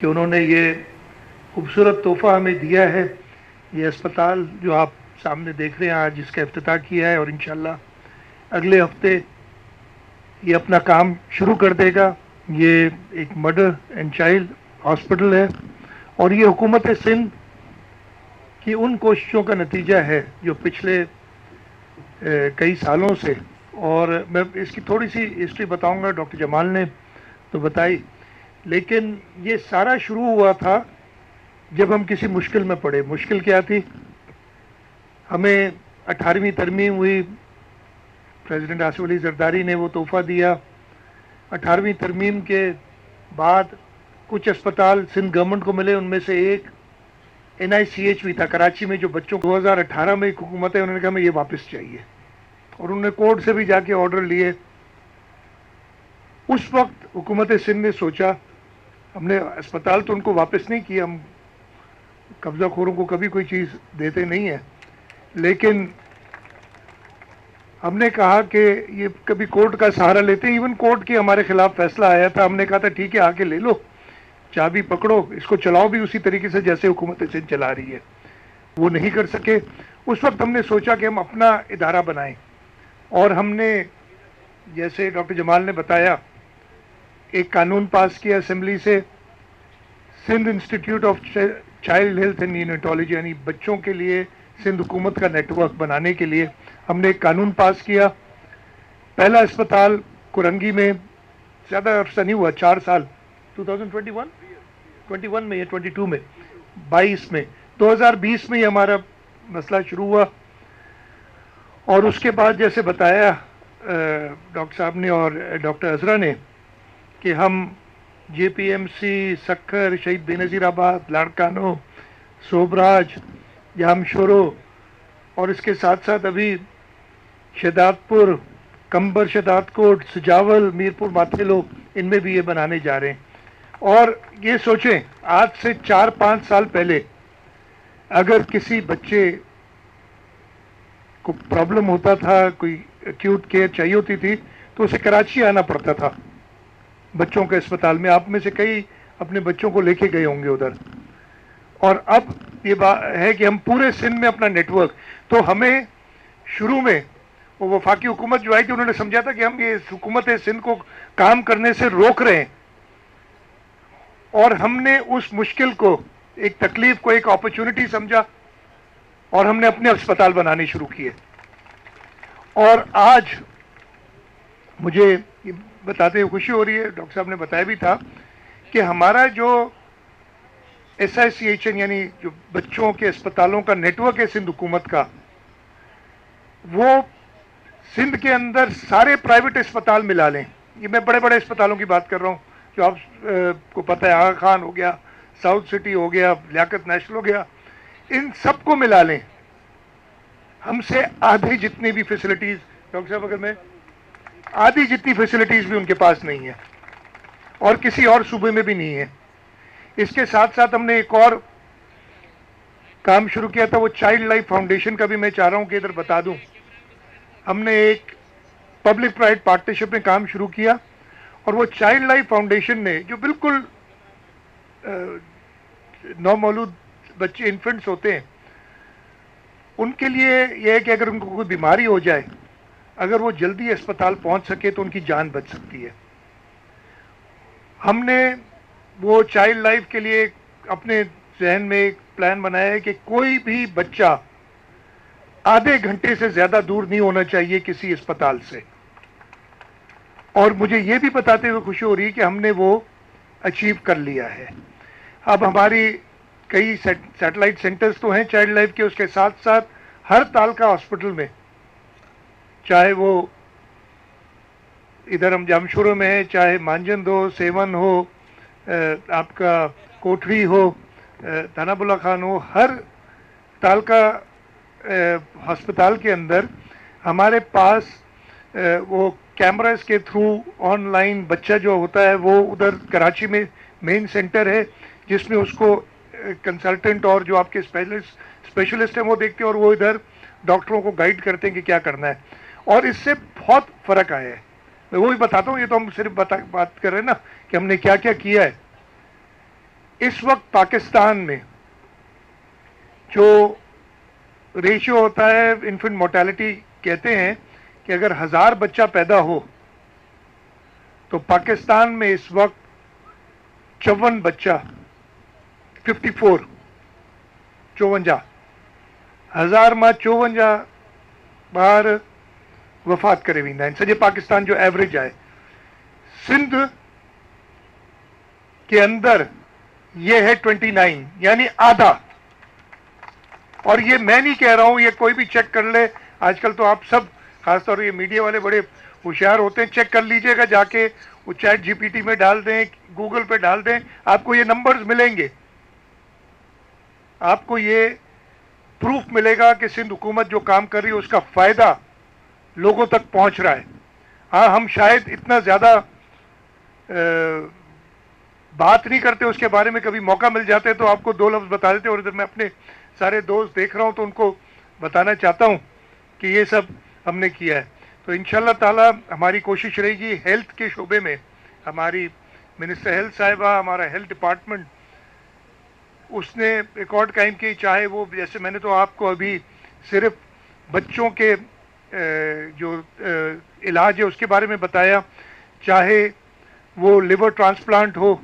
کہ انہوں نے یہ خوبصورت تحفہ ہمیں دیا ہے، یہ اسپتال جو آپ سامنے دیکھ رہے ہیں آج اس کا افتتاح کیا ہے، اور انشاءاللہ اگلے ہفتے یہ اپنا کام شروع کر دے گا۔ یہ ایک مدر اینڈ چائلڈ ہاسپٹل ہے، اور یہ حکومت سندھ کی ان کوششوں کا نتیجہ ہے جو پچھلے کئی سالوں سے، اور میں اس کی تھوڑی سی ہسٹری بتاؤں گا، ڈاکٹر جمال نے تو بتائی، لیکن یہ سارا شروع ہوا تھا جب ہم کسی مشکل میں پڑے۔ مشکل کیا تھی؟ ہمیں 18ویں ترمیم ہوئی، پریزیڈنٹ آصف علی زرداری نے وہ تحفہ دیا۔ 18ویں ترمیم کے بعد کچھ اسپتال سندھ گورنمنٹ کو ملے، ان میں سے ایک NICH بھی تھا کراچی میں، جو بچوں کو 2018 میں ایک حکومت ہے، انہوں نے کہا ہمیں یہ واپس چاہیے، اور انہوں نے کورٹ سے بھی جا کے آرڈر لیے۔ اس وقت حکومت سندھ نے سوچا، ہم نے اسپتال تو ان کو واپس نہیں کیا، ہم قبضہ خوروں کو کبھی کوئی چیز دیتے نہیں ہیں، لیکن ہم نے کہا کہ یہ کبھی کورٹ کا سہارا لیتے ہیں، ایون کورٹ کی ہمارے خلاف فیصلہ آیا تھا، ہم نے کہا تھا ٹھیک ہے آ کے لے لو، چابی پکڑو، اس کو چلاؤ بھی اسی طریقے سے جیسے حکومت سندھ چلا رہی ہے۔ وہ نہیں کر سکے۔ اس وقت ہم نے سوچا کہ ہم اپنا ادارہ بنائیں، اور ہم نے جیسے ڈاکٹر جمال نے بتایا ایک قانون پاس کیا اسمبلی سے، Sindh institute of child health and neonatology, یعنی بچوں کے لیے سندھ حکومت کا نیٹ ورک بنانے کے لیے ہم نے ایک قانون پاس کیا۔ پہلا اسپتال کورنگی میں، زیادہ عرصہ نہیں ہوا، 4 سال، 2021 میں یا 22 میں، 22 میں، 2020 میں یہ ہمارا مسئلہ شروع ہوا۔ اور اس کے بعد جیسے بتایا ڈاکٹر صاحب نے اور ڈاکٹر عزرا نے کہ ہم JPMC، سکھر، شہید بے نظیر آباد، لاڑکانو، سوبراج، جام شورو، اور اس کے ساتھ ساتھ ابھی شہداد پور، کمبر، شہداد کوٹ، سجاول، میرپور ماتھیلو، ان میں بھی یہ بنانے جا رہے ہیں۔ اور یہ سوچیں آج سے 4-5 سال پہلے اگر کسی بچے کو پرابلم ہوتا تھا، کوئی ایکیوٹ کیئر چاہیے ہوتی تھی، تو اسے کراچی آنا پڑتا تھا بچوں کے اسپتال میں۔ آپ میں سے کئی اپنے بچوں کو لے کے گئے ہوں گے ادھر، اور اب یہ بات ہے کہ ہم پورے سندھ میں اپنا نیٹ ورک، تو ہمیں شروع میں وہ وفاقی حکومت جو آئی تھی انہوں نے سمجھا تھا کہ ہم یہ حکومت سندھ کو کام کرنے سے روک رہے ہیں، اور ہم نے اس مشکل کو، ایک تکلیف کو ایک اپرچونٹی سمجھا، اور ہم نے اپنے اسپتال بنانے شروع کیے۔ اور آج مجھے یہ بتاتے ہوئے خوشی ہو رہی ہے، ڈاکٹر صاحب نے بتایا بھی تھا کہ ہمارا جو SICHN یعنی جو بچوں کے اسپتالوں کا نیٹ ورک ہے سندھ حکومت کا، وہ سندھ کے اندر سارے پرائیویٹ اسپتال ملا لیں۔ یہ میں بڑے بڑے اسپتالوں کی بات کر رہا ہوں جو آپ کو پتہ ہے، آغا خان ہو گیا، ساؤتھ سٹی ہو گیا، لیاقت نیشنل ہو گیا، ان سب کو ملا لیں، ہم سے آدھی جتنی بھی فیسلٹیز، ڈاکٹر صاحب اگر میں آدھی جتنی فیسلٹیز بھی ان کے پاس نہیں ہے، اور کسی اور صوبے میں بھی نہیں ہے۔ اس کے ساتھ ساتھ ہم نے ایک اور کام شروع کیا تھا، وہ چائلڈ لائف فاؤنڈیشن کا بھی میں چاہ رہا ہوں کہ ادھر بتا دوں۔ ہم نے ایک پبلک پرائیویٹ پارٹنرشپ میں کام شروع کیا، اور وہ چائلڈ لائف فاؤنڈیشن نے جو بالکل نومولود بچے انفنٹس ہوتے ہیں، ان کے لیے یہ ہے کہ اگر ان کو کوئی بیماری ہو جائے، اگر وہ جلدی اسپتال پہنچ سکے تو ان کی جان بچ سکتی ہے۔ ہم نے وہ چائلڈ لائف کے لیے اپنے ذہن میں ایک پلان بنایا ہے کہ کوئی بھی بچہ آدھے گھنٹے سے زیادہ دور نہیں ہونا چاہیے کسی اسپتال سے، اور مجھے یہ بھی بتاتے ہوئے خوشی ہو رہی ہے کہ ہم نے وہ اچیو کر لیا ہے۔ اب ہماری کئی سیٹلائٹ سینٹرز تو ہیں چائلڈ لائف کے، اس کے ساتھ ساتھ ہر تعلقہ ہاسپٹل میں، چاہے وہ ادھر ہم جامشورو میں ہیں، چاہے مانجند ہو، سیون ہو، آپ کا کوٹری ہو، تھانہ بلا خان ہو، ہر تعلقہ ہسپتال کے اندر ہمارے پاس وہ کیمراز کے تھرو آن لائن بچہ جو ہوتا ہے، وہ ادھر کراچی میں مین سینٹر ہے جس میں اس کو کنسلٹنٹ اور جو آپ کے اسپیشلسٹ ہیں وہ دیکھتے ہیں، اور وہ ادھر ڈاکٹروں کو گائیڈ کرتے ہیں کہ کیا کرنا ہے، اور اس سے بہت فرق آیا ہے۔ میں وہی بتاتا ہوں، یہ تو ہم صرف بات کر رہے ہیں نا کہ ہم نے کیا کیا کیا ہے۔ اس وقت پاکستان میں جو ریشیو ہوتا ہے انفنٹ مورٹیلٹی، کہتے ہیں کہ اگر 1000 بچہ پیدا ہو تو پاکستان میں اس وقت 54 بچہ 54 1000 ماں 54 باہر وفات کرے ویندا آہن سڄے پاکستان جو ایوریج ہے. سندھ کے اندر یہ ہے 29، یعنی آدھا. اور یہ میں نہیں کہہ رہا ہوں، یہ کوئی بھی چیک کر لے. آج کل تو آپ سب، خاص طور یہ میڈیا والے بڑے ہوشیار ہوتے ہیں، چیک کر لیجئے گا جا کے، وہ چیٹ جی پی ٹی میں ڈال دیں، گوگل پہ ڈال دیں، آپ کو یہ نمبرز ملیں گے. آپ کو یہ پروف ملے گا کہ سندھ حکومت جو کام کر رہی ہے اس کا فائدہ لوگوں تک پہنچ رہا ہے. ہاں، ہم شاید اتنا زیادہ بات نہیں کرتے اس کے بارے میں، کبھی موقع مل جاتے تو آپ کو 2 لفظ بتا دیتے. اور ادھر میں اپنے سارے دوست دیکھ رہا ہوں تو ان کو بتانا چاہتا ہوں کہ یہ سب ہم نے کیا ہے. تو انشاءاللہ تعالی ہماری کوشش رہے گی ہیلتھ کے شعبے میں. ہماری منسٹر ہیلتھ صاحبہ، ہمارا ہیلتھ ڈپارٹمنٹ، اس نے ریکارڈ قائم کی. چاہے وہ، جیسے میں نے تو آپ کو ابھی صرف بچوں کے جو علاج ہے اس کے بارے میں بتایا، چاہے وہ لیور ٹرانسپلانٹ ہو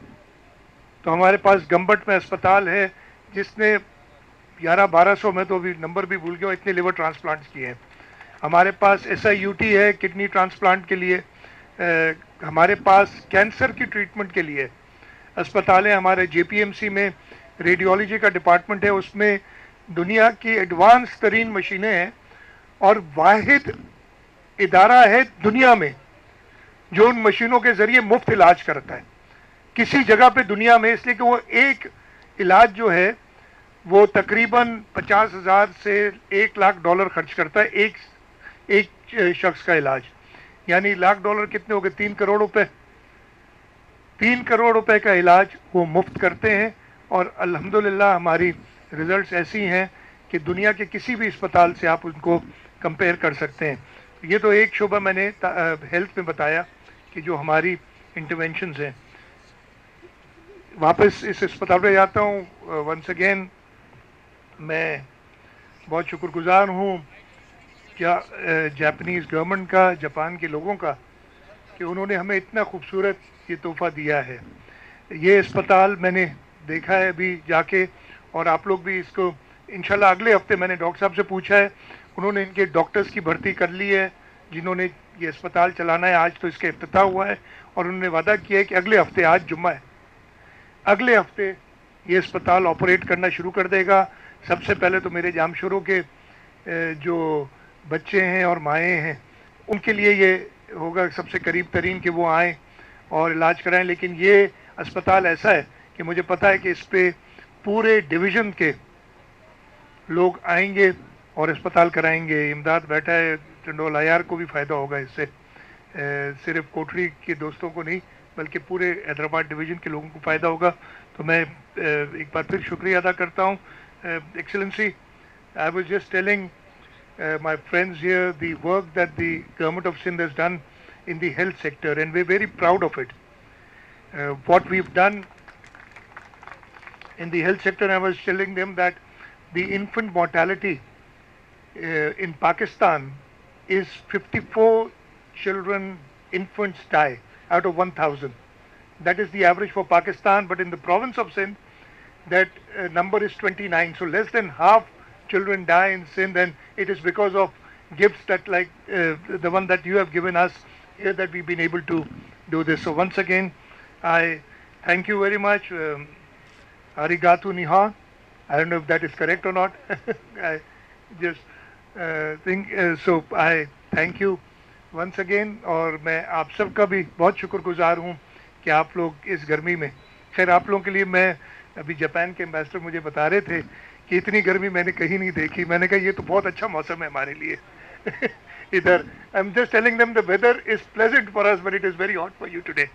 تو ہمارے پاس گمبٹ میں اسپتال ہے جس نے 1100-1200، میں تو ابھی نمبر بھی بھول گیا ہوں، اتنے لیور ٹرانسپلانٹس کیے ہیں. ہمارے پاس SIUT ہے کڈنی ٹرانسپلانٹ کے لیے. ہمارے پاس کینسر کی ٹریٹمنٹ کے لیے اسپتال ہیں. ہمارے JPMC میں ریڈیولوجی کا ڈپارٹمنٹ ہے، اس میں دنیا کی ایڈوانس ترین مشینیں ہیں، اور واحد ادارہ ہے دنیا میں جو ان مشینوں کے ذریعے مفت علاج کرتا ہے کسی جگہ پہ دنیا میں. اس لیے کہ وہ ایک علاج جو ہے وہ تقریباً 50,000 سے $1,00,000 خرچ کرتا ہے ایک شخص کا علاج. یعنی $1,00,000 کتنے ہو گئے؟ 3 کروڑ روپے. 3 کروڑ روپے کا علاج وہ مفت کرتے ہیں. اور الحمدللہ ہماری ریزلٹس ایسی ہیں کہ دنیا کے کسی بھی اسپتال سے آپ ان کو کمپیئر کر سکتے ہیں. یہ تو ایک شعبہ میں نے ہیلتھ میں بتایا کہ جو ہماری انٹرونشنز ہیں. واپس اس اسپتال پہ جاتا ہوں. ونس اگین میں بہت شکر گزار ہوں کیا جاپنیز گورنمنٹ کا، جاپان کے لوگوں کا، کہ انہوں نے ہمیں اتنا خوبصورت یہ تحفہ دیا ہے. یہ اسپتال میں نے دیکھا ہے ابھی جا کے، اور آپ لوگ بھی اس کو انشاءاللہ اگلے ہفتے، میں نے ڈاکٹر صاحب سے پوچھا ہے، انہوں نے ان کے ڈاکٹرز کی بھرتی کر لی ہے جنہوں نے یہ اسپتال چلانا ہے. آج تو اس کا افتتاح ہوا ہے، اور انہوں نے وعدہ کیا ہے کہ اگلے ہفتے، آج جمعہ ہے، اگلے ہفتے یہ اسپتال آپریٹ کرنا شروع کر دے گا. سب سے پہلے تو میرے جام شروع کے جو بچے ہیں اور مائیں ہیں ان کے لیے یہ ہوگا سب سے قریب ترین کہ وہ آئیں اور علاج کرائیں. لیکن یہ اسپتال ایسا ہے کہ مجھے پتا ہے کہ اس پہ پورے ڈویژن کے لوگ آئیں گے اور اسپتال کرائیں گے. امداد بیٹھا ہے، ٹنڈول عیار کو بھی فائدہ ہوگا اس سے، صرف کوٹری کے دوستوں کو نہیں بلکہ پورے حیدرآباد ڈویژن کے لوگوں کو فائدہ ہوگا. تو میں ایک بار پھر شکریہ ادا کرتا ہوں. Excellency, I was just telling my friends here the work that the government of Sindh has done in the health sector, and we're very proud of it. What we've done in the health sector, I was telling them that the infant mortality in Pakistan is 54 infants die out of 1,000. That is the average for Pakistan, but in the province of Sindh, that number is 29. So less than half children die in Sindh, and it is because of gifts that like the one that you have given us here that we've been able to do this. So once again, I thank you very much. Arigato Nihon. I don't know if that is correct or not. I just think so. I thank you once again. اور میں آپ سب کا بھی بہت شکر گزار ہوں کہ آپ لوگ اس گرمی میں، خیر آپ لوگوں کے لیے، میں ابھی جاپان کے امبیسڈر مجھے بتا رہے تھے کہ اتنی گرمی میں نے کہیں نہیں دیکھی. میں نے کہا یہ تو بہت اچھا موسم ہے ہمارے لیے ادھر. I'm just telling them the weather is pleasant for us, but it is very hot for you today.